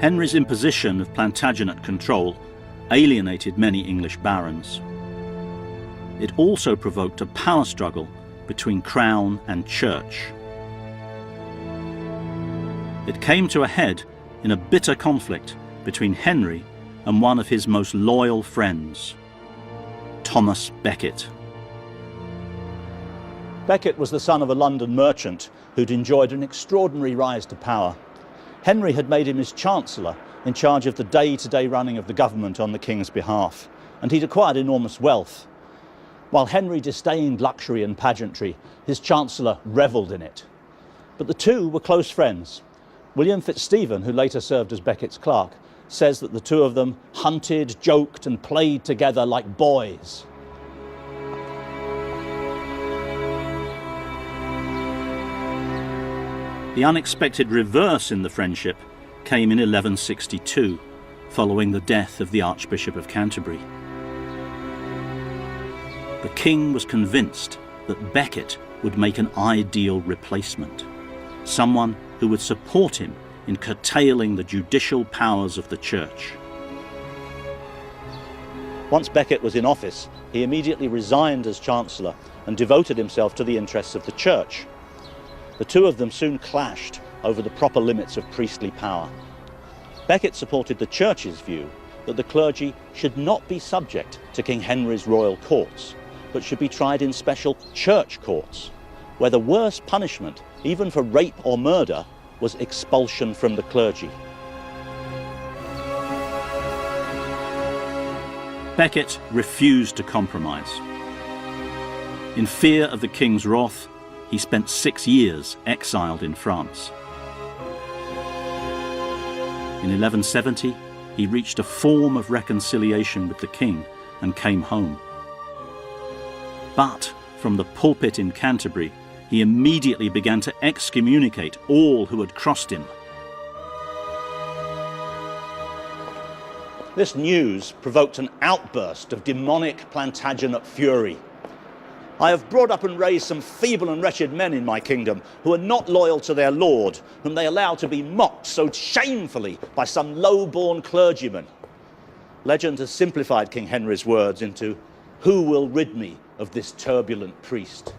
Henry's imposition of Plantagenet control alienated many English barons. It also provoked a power struggle between crown and church. It came to a head in a bitter conflict between Henry and one of his most loyal friends, Thomas Becket. Becket was the son of a London merchant who'd enjoyed an extraordinary rise to power. Henry had made him his chancellor, in charge of the day-to-day running of the government on the king's behalf, and he'd acquired enormous wealth. While Henry disdained luxury and pageantry, his chancellor revelled in it. But the two were close friends. William Fitzstephen, who later served as Becket's clerk, says that the two of them hunted, joked and played together like boys. The unexpected reverse in the friendship came in 1162, following the death of the Archbishop of Canterbury. The king was convinced that Becket would make an ideal replacement, someone who would support him in curtailing the judicial powers of the church. Once Becket was in office, he immediately resigned as chancellor and devoted himself to the interests of the church. The two of them soon clashed over the proper limits of priestly power. Becket supported the church's view that the clergy should not be subject to King Henry's royal courts, but should be tried in special church courts, where the worst punishment, even for rape or murder, was expulsion from the clergy. Becket refused to compromise. In fear of the king's wrath, he spent 6 years exiled in France. In 1170, he reached a form of reconciliation with the king and came home. But from the pulpit in Canterbury, he immediately began to excommunicate all who had crossed him. This news provoked an outburst of demonic Plantagenet fury. I have brought up and raised some feeble and wretched men in my kingdom who are not loyal to their lord, whom they allow to be mocked so shamefully by some low-born clergyman. Legend has simplified King Henry's words into, "Who will rid me of this turbulent priest?"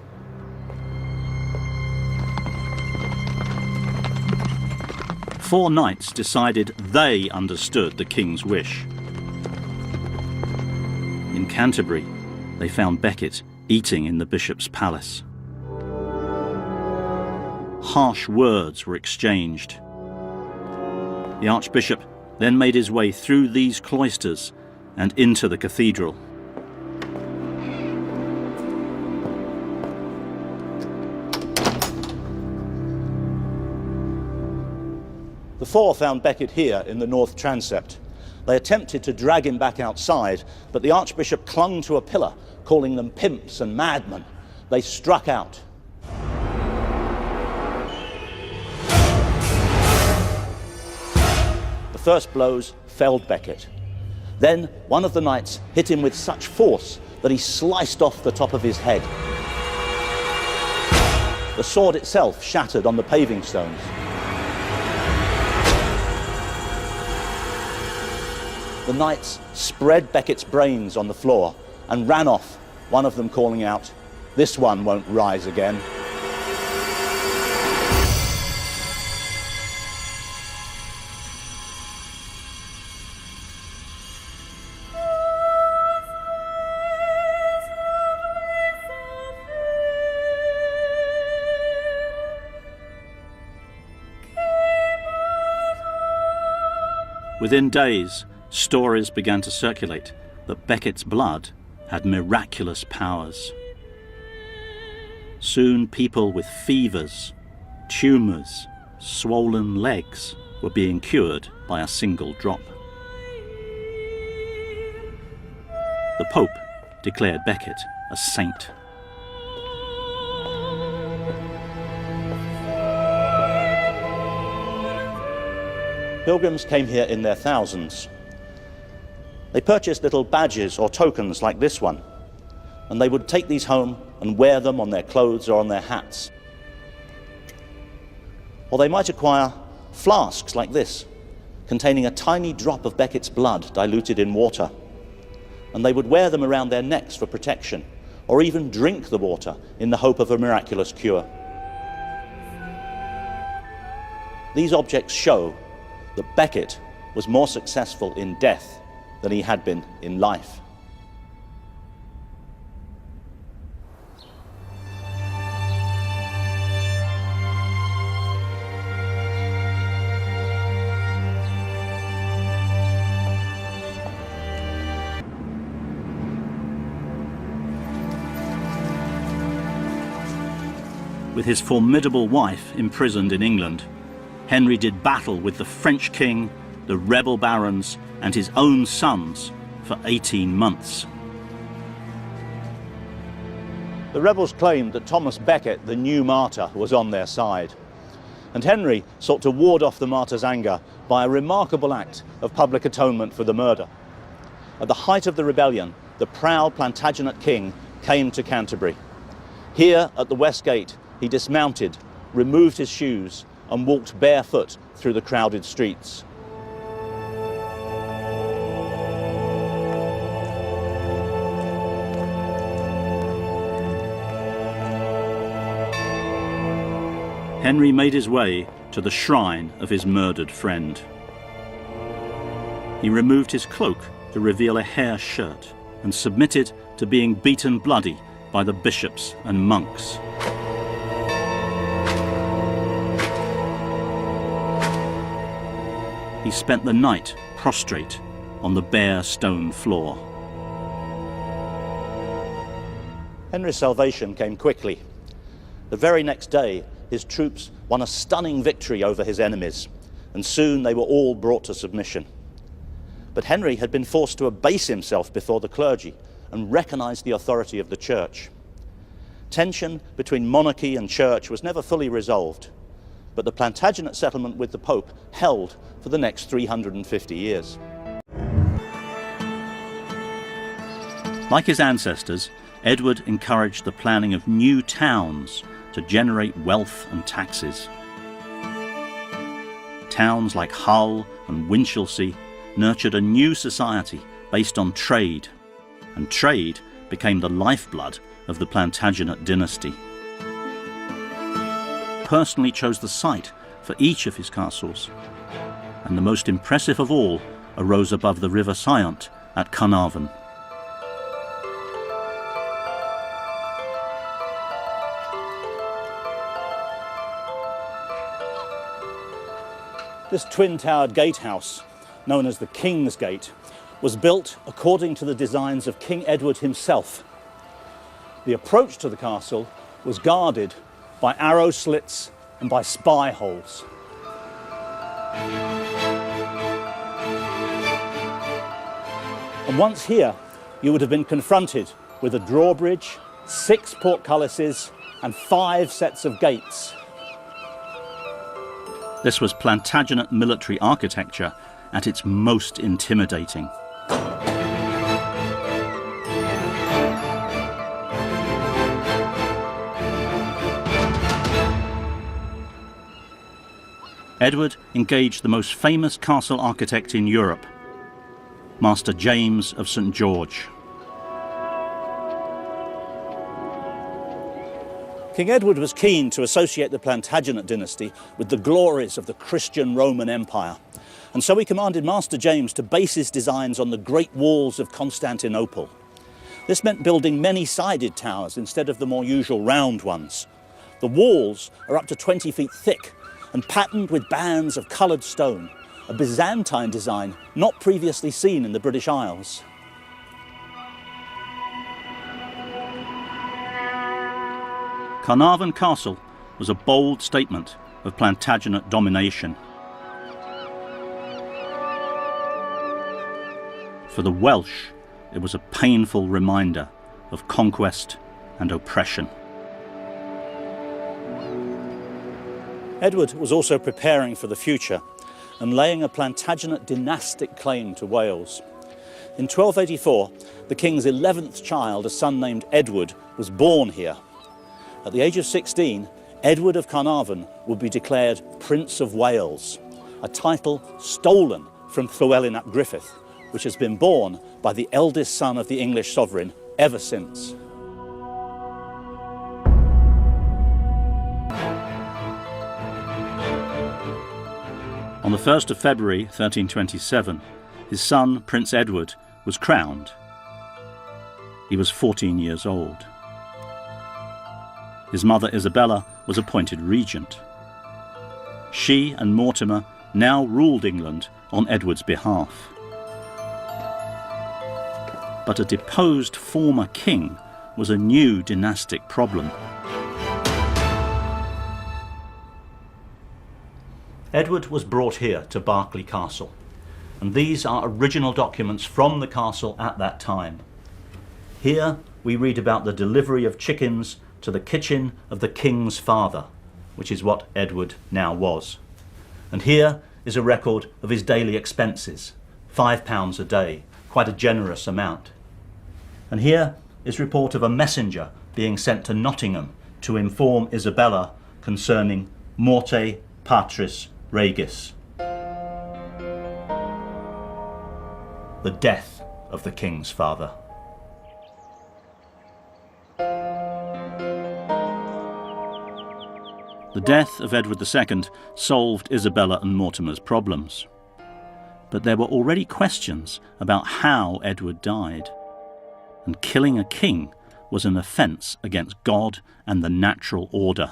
Four knights decided they understood the king's wish. In Canterbury, they found Becket eating in the bishop's palace. Harsh words were exchanged. The archbishop then made his way through these cloisters and into the cathedral. The four found Becket here in the north transept. They attempted to drag him back outside, but the archbishop clung to a pillar, calling them pimps and madmen. They struck out. The first blows felled Becket. Then one of the knights hit him with such force that he sliced off the top of his head. The sword itself shattered on the paving stones. The knights spread Becket's brains on the floor and ran off, one of them calling out, "This one won't rise again." Within days, stories began to circulate that Becket's blood had miraculous powers. Soon people with fevers, tumours, swollen legs were being cured by a single drop. The Pope declared Becket a saint. Pilgrims came here in their thousands. They purchased little badges or tokens like this one, and they would take these home and wear them on their clothes or on their hats. Or they might acquire flasks like this, containing a tiny drop of Becket's blood diluted in water, and they would wear them around their necks for protection, or even drink the water in the hope of a miraculous cure. These objects show that Becket was more successful in death than he had been in life. With his formidable wife imprisoned in England, Henry did battle with the French king, the rebel barons, and his own sons for 18 months. The rebels claimed that Thomas Becket, the new martyr, was on their side, and Henry sought to ward off the martyr's anger by a remarkable act of public atonement for the murder. At the height of the rebellion, the proud Plantagenet king came to Canterbury. Here at the West Gate, he dismounted, removed his shoes, and walked barefoot through the crowded streets. Henry made his way to the shrine of his murdered friend. He removed his cloak to reveal a hair shirt and submitted to being beaten bloody by the bishops and monks. He spent the night prostrate on the bare stone floor. Henry's salvation came quickly. The very next day, his troops won a stunning victory over his enemies, and soon they were all brought to submission. But Henry had been forced to abase himself before the clergy and recognize the authority of the church. Tension between monarchy and church was never fully resolved, but the Plantagenet settlement with the Pope held for the next 350 years. Like his ancestors, Edward encouraged the planning of new towns to generate wealth and taxes. Towns like Hull and Winchelsea nurtured a new society based on trade, and trade became the lifeblood of the Plantagenet dynasty. Personally chose the site for each of his castles, and the most impressive of all arose above the River Scient at Carnarvon. This twin-towered gatehouse, known as the King's Gate, was built according to the designs of King Edward himself. The approach to the castle was guarded by arrow slits and by spy holes. And once here, you would have been confronted with a drawbridge, 6 portcullises, and 5 sets of gates. This was Plantagenet military architecture at its most intimidating. Edward engaged the most famous castle architect in Europe, Master James of St. George. King Edward was keen to associate the Plantagenet dynasty with the glories of the Christian Roman Empire, and so he commanded Master James to base his designs on the great walls of Constantinople. This meant building many-sided towers instead of the more usual round ones. The walls are up to 20 feet thick and patterned with bands of coloured stone, a Byzantine design not previously seen in the British Isles. Carnarvon Castle was a bold statement of Plantagenet domination. For the Welsh, it was a painful reminder of conquest and oppression. Edward was also preparing for the future and laying a Plantagenet dynastic claim to Wales. In 1284, the king's 11th child, a son named Edward, was born here. At the age of 16, Edward of Carnarvon would be declared Prince of Wales, a title stolen from Llywelyn ap Griffith, which has been borne by the eldest son of the English sovereign ever since. On the 1st of February 1327, his son, Prince Edward, was crowned. He was 14 years old. His mother Isabella was appointed regent. She and Mortimer now ruled England on Edward's behalf. But a deposed former king was a new dynastic problem. Edward was brought here to Berkeley Castle, and these are original documents from the castle at that time. Here we read about the delivery of chickens to the kitchen of the king's father, which is what Edward now was. And here is a record of his daily expenses, £5 a day, quite a generous amount. And here is report of a messenger being sent to Nottingham to inform Isabella concerning Morte Patris Regis, the death of the king's father. The death of Edward II solved Isabella and Mortimer's problems. But there were already questions about how Edward died. And killing a king was an offence against God and the natural order.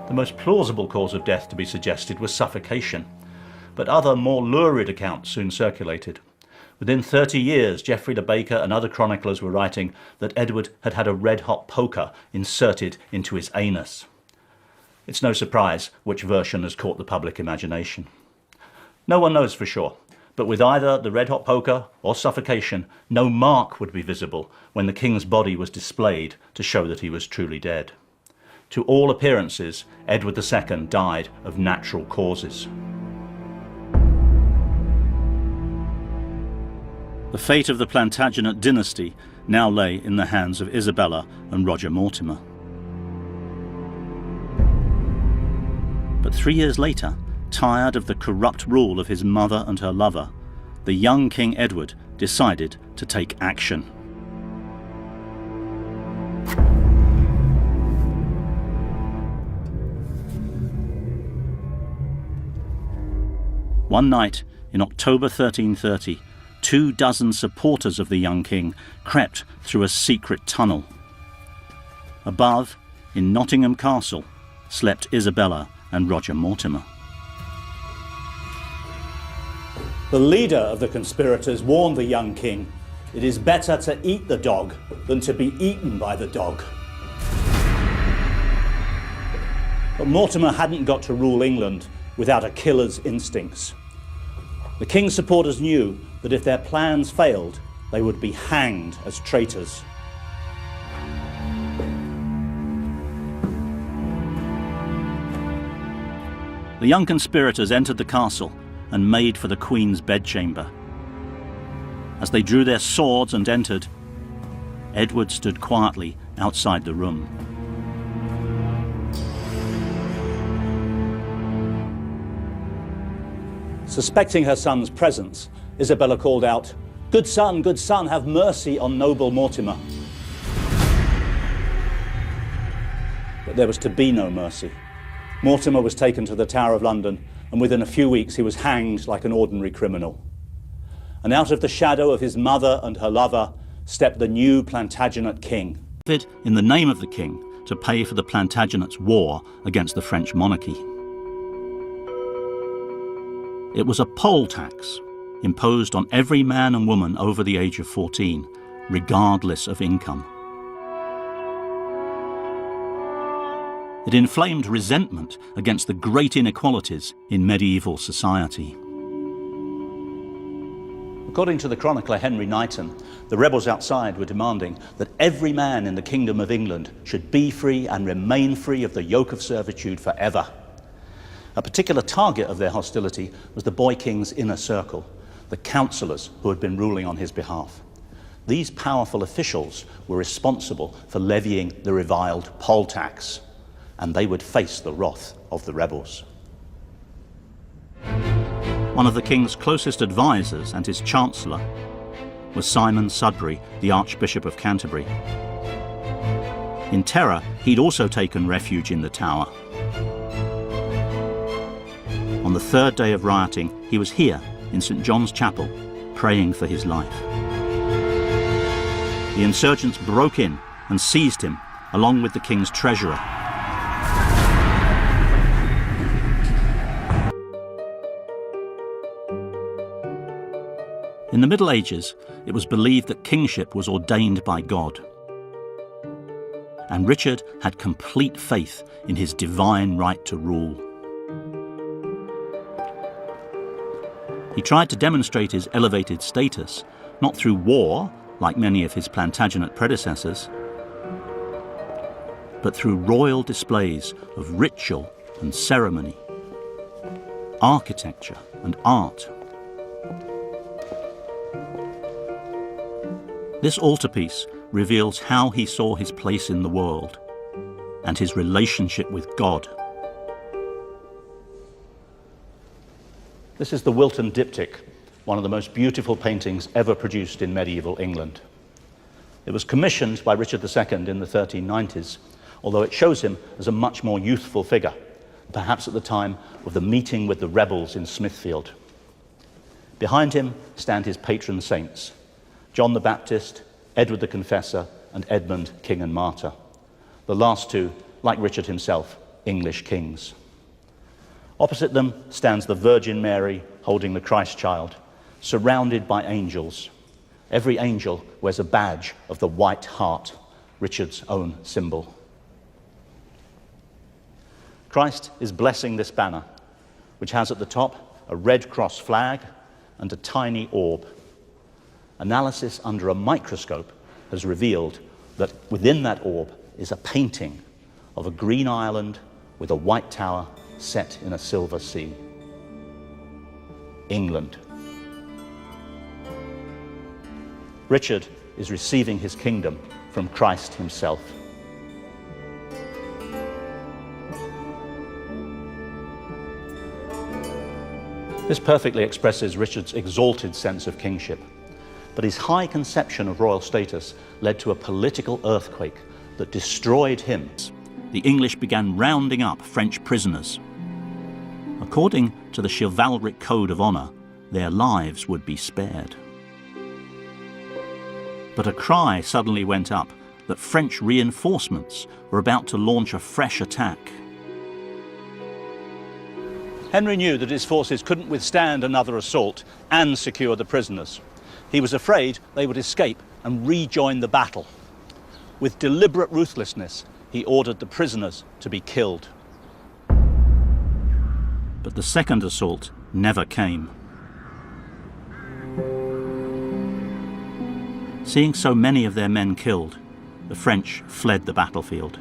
The most plausible cause of death to be suggested was suffocation, but other more lurid accounts soon circulated. Within 30 years, Geoffrey the Baker and other chroniclers were writing that Edward had had a red-hot poker inserted into his anus. It's no surprise which version has caught the public imagination. No one knows for sure, but with either the red-hot poker or suffocation, no mark would be visible when the king's body was displayed to show that he was truly dead. To all appearances, Edward II died of natural causes. The fate of the Plantagenet dynasty now lay in the hands of Isabella and Roger Mortimer. But 3 years later, tired of the corrupt rule of his mother and her lover, the young King Edward decided to take action. One night in October 1330, 24 supporters of the young king crept through a secret tunnel. Above, in Nottingham Castle, slept Isabella and Roger Mortimer. The leader of the conspirators warned the young king, "It is better to eat the dog than to be eaten by the dog." But Mortimer hadn't got to rule England without a killer's instincts. The king's supporters knew that if their plans failed, they would be hanged as traitors. The young conspirators entered the castle and made for the Queen's bedchamber. As they drew their swords and entered, Edward stood quietly outside the room. Suspecting her son's presence, Isabella called out, good son, have mercy on noble Mortimer." But there was to be no mercy. Mortimer was taken to the Tower of London, and within a few weeks he was hanged like an ordinary criminal. And out of the shadow of his mother and her lover stepped the new Plantagenet king. In the name of the king, to pay for the Plantagenets' war against the French monarchy. It was a poll tax imposed on every man and woman over the age of 14, regardless of income. It inflamed resentment against the great inequalities in medieval society. According to the chronicler Henry Knighton, the rebels outside were demanding that every man in the Kingdom of England should be free and remain free of the yoke of servitude forever. A particular target of their hostility was the boy king's inner circle, the councillors who had been ruling on his behalf. These powerful officials were responsible for levying the reviled poll tax. and they would face the wrath of the rebels. One of the king's closest advisors and his chancellor was Simon Sudbury, the Archbishop of Canterbury. In terror, he'd also taken refuge in the Tower. On the third day of rioting, he was here in St. John's Chapel, praying for his life. The insurgents broke in and seized him, along with the king's treasurer. In the Middle Ages, it was believed that kingship was ordained by God. And Richard had complete faith in his divine right to rule. He tried to demonstrate his elevated status, not through war, like many of his Plantagenet predecessors, but through royal displays of ritual and ceremony, architecture and art. This altarpiece reveals how he saw his place in the world and his relationship with God. This is the Wilton diptych, one of the most beautiful paintings ever produced in medieval England. It was commissioned by Richard II in the 1390s, although it shows him as a much more youthful figure, perhaps at the time of the meeting with the rebels in Smithfield. Behind him stand his patron saints, John the Baptist, Edward the Confessor, and Edmund, King and Martyr. The last two, like Richard himself, English kings. Opposite them stands the Virgin Mary holding the Christ child, surrounded by angels. Every angel wears a badge of the white hart, Richard's own symbol. Christ is blessing this banner, which has at the top a Red Cross flag and a tiny orb. Analysis under a microscope has revealed that within that orb is a painting of a green island with a white tower set in a silver sea. England. Richard is receiving his kingdom from Christ himself. This perfectly expresses Richard's exalted sense of kingship. But his high conception of royal status led to a political earthquake that destroyed him. The English began rounding up French prisoners. According to the chivalric code of honour, their lives would be spared. But a cry suddenly went up that French reinforcements were about to launch a fresh attack. Henry knew that his forces couldn't withstand another assault and secure the prisoners. He was afraid they would escape and rejoin the battle. With deliberate ruthlessness, he ordered the prisoners to be killed. But the second assault never came. Seeing so many of their men killed, the French fled the battlefield.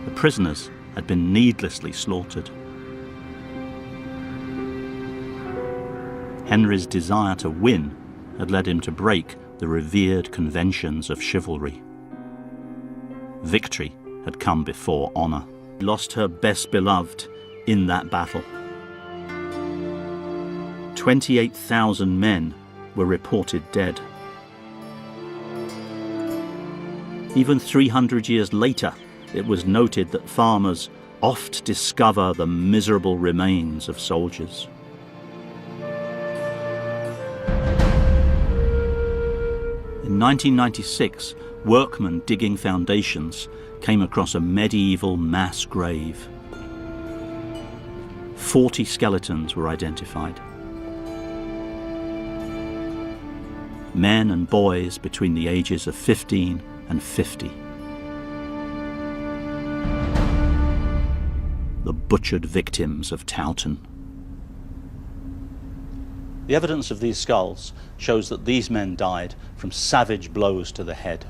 The prisoners had been needlessly slaughtered. Henry's desire to win had led him to break the revered conventions of chivalry. Victory had come before honour. She lost her best beloved in that battle. 28,000 men were reported dead. Even 300 years later, it was noted that farmers oft discover the miserable remains of soldiers. In 1996, workmen digging foundations came across a medieval mass grave. 40 skeletons were identified. Men and boys between the ages of 15 and 50. The butchered victims of Towton. The evidence of these skulls shows that these men died from savage blows to the head.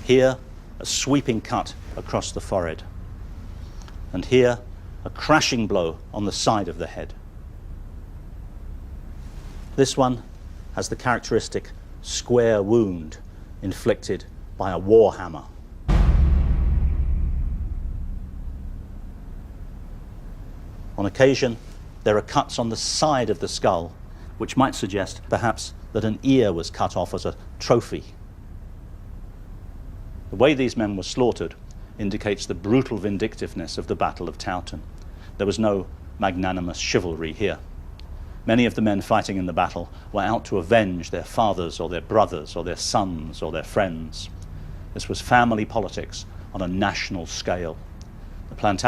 Here, a sweeping cut across the forehead. And here, a crashing blow on the side of the head. This one has the characteristic square wound inflicted by a war hammer On occasion, there are cuts on the side of the skull, which might suggest perhaps that an ear was cut off as a trophy. The way these men were slaughtered indicates the brutal vindictiveness of the Battle of Towton. There was no magnanimous chivalry here. Many of the men fighting in the battle were out to avenge their fathers or their brothers or their sons or their friends. This was family politics on a national scale. The Plantagenets